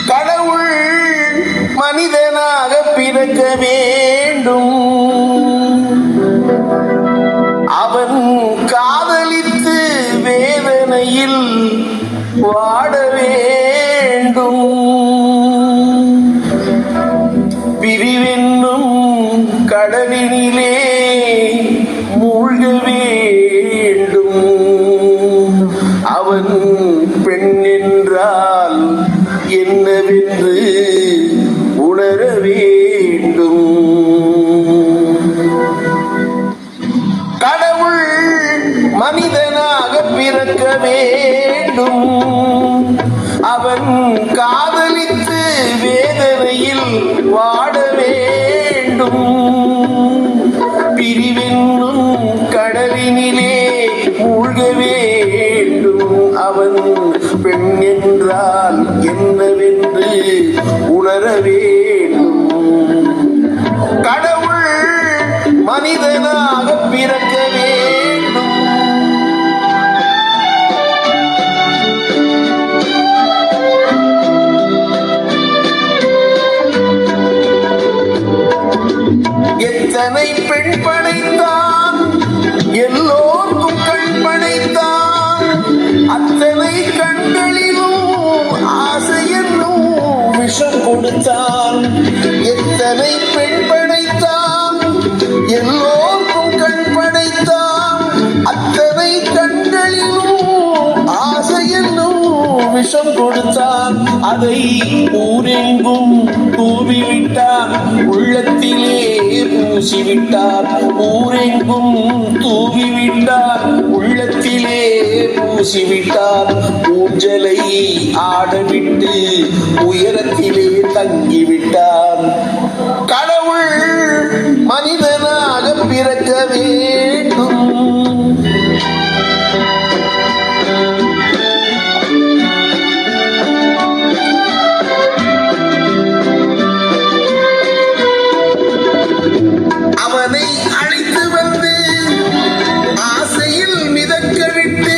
கடவுள் மனிதனாக பிறக்க வேண்டும், அவன் காதலித்து வேதனையில் வாட வேண்டும். பிரிவென்னும் கடலினிலே மூழ்க வேண்டும். அவன் பெண் என்றால் என்னவென்று உணர வேண்டும். கடவுள் மனிதனாக பிறக்க வேண்டும், அவன் காதலித்து வேதனையில் வாட வேண்டும். பிரிவென்னும் கடலினிலே மூழ்க வேண்டும். அவன் பெண் என்றால் என்னவென்று உணர வேண்டும். கடவுள் மனிதனாக பிறக்க வேண்டும். எத்தனை பெண் படைத்தான், எல்லோருக்கும் கண் படைத்தான். அத்தனை கண்களிலும் ஆசை என்னும் விஷம் கொடுத்தான். எத்தனை பெண் படைத்தான், எல்லோருக்கும் கண் படைத்தான். அத்தனை கண்களிலும் ஆசை என்னும் விஷம் கொடுத்தான். அதை ஊரெங்கும் தூவிவிட்டான், உள்ளத்திலே பூசிவிட்டான். ஊரெங்கும் தூவிவிட்டான், உள்ளத்திலே பூசிவிட்டான். ஊஞ்சலை ஆடவிட்டு உயரத்திலே தங்கிவிட்டான். கடவுள் மனிதனாக பிறக்க வேண்டும். அவனை அழைத்து வந்து ஆசையில் மிதக்க விட்டு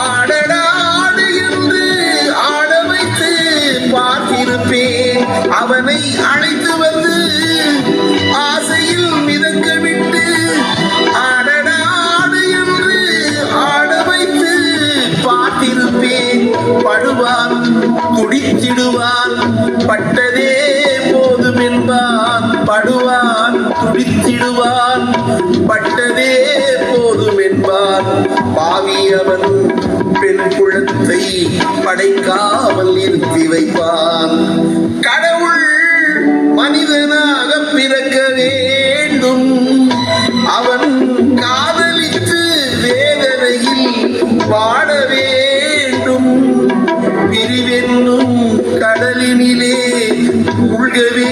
ஆடடா ஆடு என்று ஆட வைத்து பார்த்திருப்பேன். அவனை அழைத்து வந்து ஆசையில் மிதக்க விட்டு ஆடடா ஆடு என்று ஆட வைத்து பார்த்திருப்பேன். படுவான், துடித்திடுவான், பட்டதே போதும் என்பான். படுவான், துடித்திடுவான், பட்டதே போதும் என்பான். பாவியவன் பெண் குழந்தை படைக்காமல் நிறுத்தி வைப்பான். கடவுள் மனிதனாக பிறக்க வேண்டும், அவன் காதலித்து வேதனையில் வாட வேண்டும். பிரிவென்னும் கடலினிலே மூழ்கவே